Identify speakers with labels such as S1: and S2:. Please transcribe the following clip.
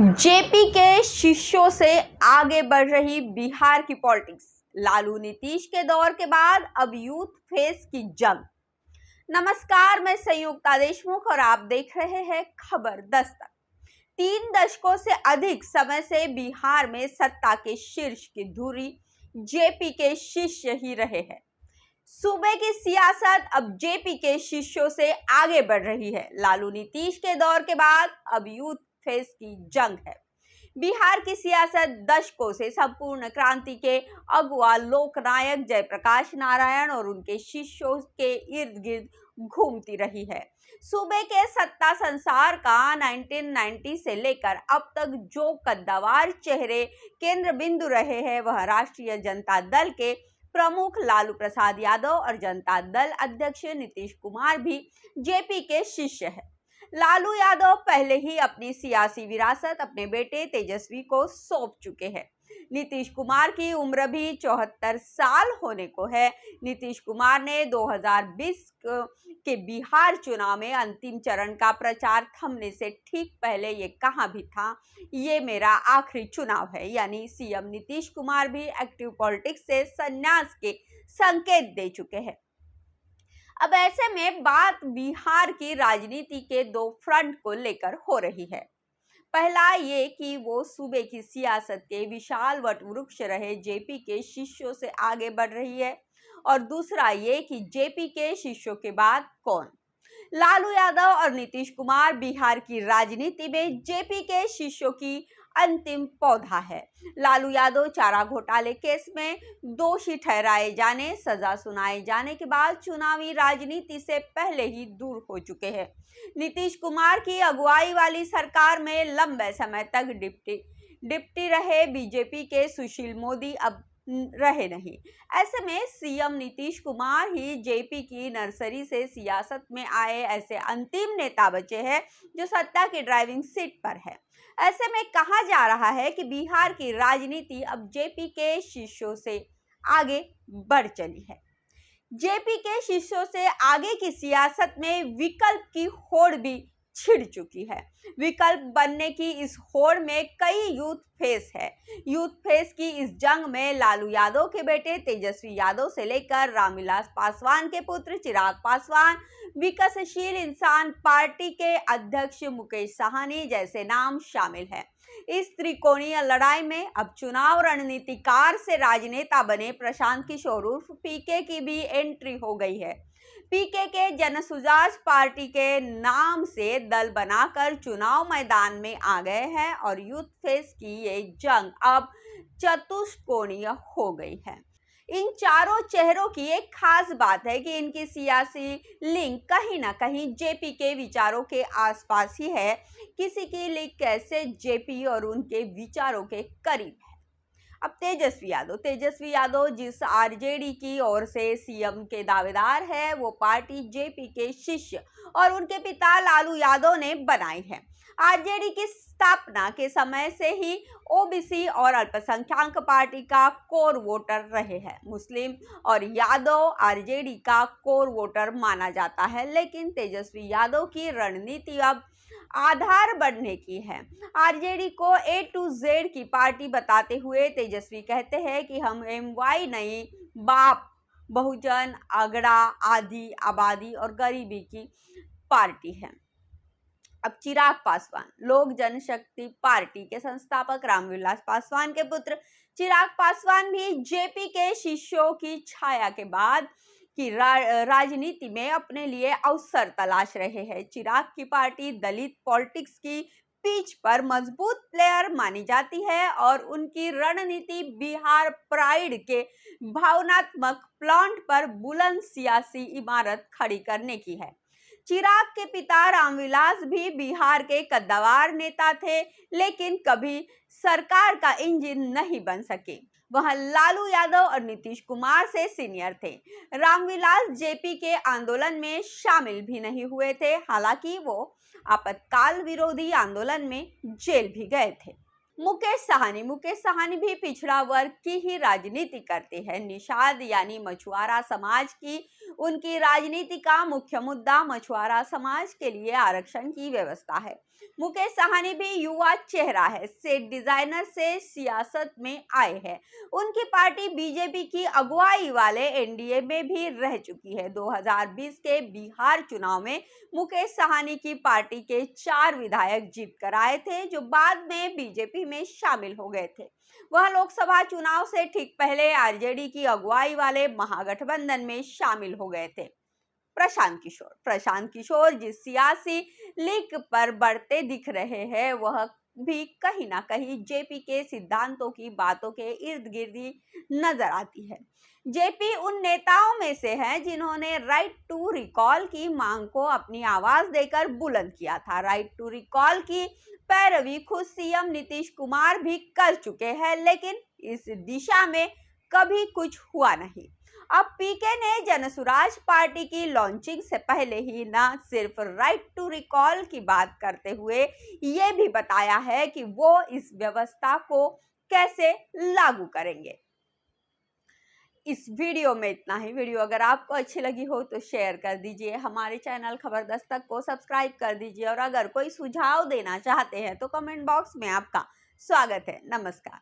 S1: JP के शिष्यों से आगे बढ़ रही बिहार की पॉलिटिक्स। लालू नीतीश के दौर के बाद अब यूथ फेस की जंग। नमस्कार, मैं संयुक्ता देशमुख और आप देख रहे हैं खबर दस्तक। 3 दशकों से अधिक समय से बिहार में सत्ता के शीर्ष की धुरी जेपी के शिष्य ही रहे हैं। सूबे की सियासत अब जेपी के शिष्यों से आगे बढ़ रही है। लालू नीतीश के दौर के बाद अब यूथ फेस की जंग है। बिहार की सियासत दशकों से संपूर्ण क्रांति के अगुआ लोकनायक जयप्रकाश नारायण और उनके शिष्यों के इर्द गिर्द घूमती रही है। सूबे के सत्ता संसार का 1990 से लेकर अब तक जो कद्दावर चेहरे केंद्र बिंदु रहे हैं, वह राष्ट्रीय जनता दल के प्रमुख लालू प्रसाद यादव और जनता दल अध्यक्ष नीतीश कुमार भी जेपी के शिष्य हैं। लालू यादव पहले ही अपनी सियासी विरासत अपने बेटे तेजस्वी को सौंप चुके हैं। नीतीश कुमार की उम्र भी 74 साल होने को है। नीतीश कुमार ने 2020 के बिहार चुनाव में अंतिम चरण का प्रचार थमने से ठीक पहले ये कहा भी था, ये मेरा आखिरी चुनाव है। यानी सीएम नीतीश कुमार भी एक्टिव पॉलिटिक्स से संन्यास के संकेत दे चुके हैं। अब ऐसे में बात बिहार की राजनीति के दो फ्रंट को लेकर हो रही है। पहला ये कि वो सूबे की सियासत के विशाल वटवृक्ष रहे जेपी के शिष्यों से आगे बढ़ रही है, और दूसरा ये कि जेपी के शिष्यों के बाद कौन। लालू यादव और नीतीश कुमार बिहार की राजनीति में जेपी के शिष्यों की अंतिम पौधा है। लालू यादव चारा घोटाले केस में दोषी ठहराए जाने, सजा सुनाए जाने के बाद चुनावी राजनीति से पहले ही दूर हो चुके हैं। नीतीश कुमार की अगुवाई वाली सरकार में लंबे समय तक डिप्टी रहे बीजेपी के सुशील मोदी अब रहे नहीं। ऐसे में सीएम नीतीश कुमार ही जेपी की नर्सरी से सियासत में आए ऐसे अंतिम नेता बचे हैं जो सत्ता की ड्राइविंग सीट पर है। ऐसे में कहा जा रहा है कि बिहार की राजनीति अब जेपी के शिष्यों से आगे बढ़ चली है। जेपी के शिष्यों से आगे की सियासत में विकल्प की होड़ भी छिड़ चुकी है। विकल्प बनने की इस होड़ में कई यूथ फेस है। यूथ फेस की इस जंग में लालू यादव के बेटे तेजस्वी यादव से लेकर रामविलास पासवान के पुत्र चिराग पासवान, विकासशील इंसान पार्टी के अध्यक्ष मुकेश साहनी जैसे नाम शामिल हैं। इस त्रिकोणीय लड़ाई में अब चुनाव रणनीतिकार से राजनेता बने प्रशांत किशोर उर्फ पीके की भी एंट्री हो गई है। पीके के जनसुजाज पार्टी के नाम से दल बनाकर चुनाव मैदान में आ गए हैं और यूथ फेस की ये जंग अब चतुष्कोणीय हो गई है। इन चारों चेहरों की एक खास बात है कि इनकी सियासी लिंक कहीं ना कहीं जेपी के विचारों के आसपास ही है। किसी की लिंक कैसे जेपी और उनके विचारों के करीब है। अब तेजस्वी यादव जिस आरजेडी की ओर से सीएम के दावेदार है, वो पार्टी जेपी के शिष्य और उनके पिता लालू यादव ने बनाई है। आरजेडी की स्थापना के समय से ही ओबीसी और अल्पसंख्यक पार्टी का कोर वोटर रहे हैं। मुस्लिम और यादव आरजेडी का कोर वोटर माना जाता है, लेकिन तेजस्वी यादव की रणनीति अब आधार बढ़ने की है। आरजेडी को ए टू जेड की पार्टी बताते हुए तेजस्वी कहते हैं कि हम एमवाई नहीं, बाप, बहुजन, अगड़ा, आधी, आबादी और गरीबी की पार्टी है। अब चिराग पासवान, लोक जनशक्ति पार्टी के संस्थापक रामविलास पासवान के पुत्र चिराग पासवान भी जेपी के शिष्यों की छाया के बाद की राजनीति में अपने लिए अवसर तलाश रहे हैं। चिराग की पार्टी दलित पॉलिटिक्स की पिच पर मजबूत प्लेयर मानी जाती है और उनकी रणनीति बिहार प्राइड के भावनात्मक प्लांट पर बुलंद सियासी इमारत खड़ी करने की है। चिराग के पिता रामविलास भी बिहार के कद्दावर नेता थे, लेकिन कभी सरकार का इंजन नहीं बन सके। वह लालू यादव और नीतीश कुमार से सीनियर थे। रामविलास जेपी के आंदोलन में शामिल भी नहीं हुए थे, हालांकि वो आपातकाल विरोधी आंदोलन में जेल भी गए थे। मुकेश साहनी भी पिछड़ा वर्ग की ही राजनीति करते हैं। निषाद यानी मछुआरा समाज की उनकी राजनीति का मुख्य मुद्दा मछुआरा समाज के लिए आरक्षण की व्यवस्था है। मुकेश साहनी भी युवा चेहरा है, सेट डिजाइनर से सियासत में आए हैं। उनकी पार्टी बीजेपी की अगुवाई वाले एनडीए में भी रह चुकी है। 2020 के बिहार चुनाव में मुकेश साहनी की पार्टी के 4 विधायक जीत कर आए थे, जो बाद में बीजेपी में शामिल हो गए थे। वह लोकसभा चुनाव से ठीक पहले आरजेडी की अगुवाई वाले महागठबंधन में शामिल हो गए थे। प्रशांत किशोर जिस सियासी लीक पर बढ़ते दिख रहे हैं, वह भी कहीं ना कहीं जेपी के सिद्धांतों की बातों के इर्द गिर्द ही नजर आती है। जेपी उन नेताओं में से हैं जिन्होंने राइट टू रिकॉल की मांग को अपनी आवाज देकर बुलंद किया था। राइट टू रिकॉल की पैरवी खुद सीएम नीतीश कुमार भी कर चुके हैं, लेकिन इस दिशा में कभी कुछ हुआ नहीं। अब पीके ने जनसुराज पार्टी की लॉन्चिंग से पहले ही न सिर्फ राइट टू रिकॉल की बात करते हुए ये भी बताया है कि वो इस व्यवस्था को कैसे लागू करेंगे। इस वीडियो में इतना ही। वीडियो अगर आपको अच्छी लगी हो तो शेयर कर दीजिए, हमारे चैनल खबर दस्तक को सब्सक्राइब कर दीजिए और अगर कोई सुझाव देना चाहते हैं तो कमेंट बॉक्स में आपका स्वागत है। नमस्कार।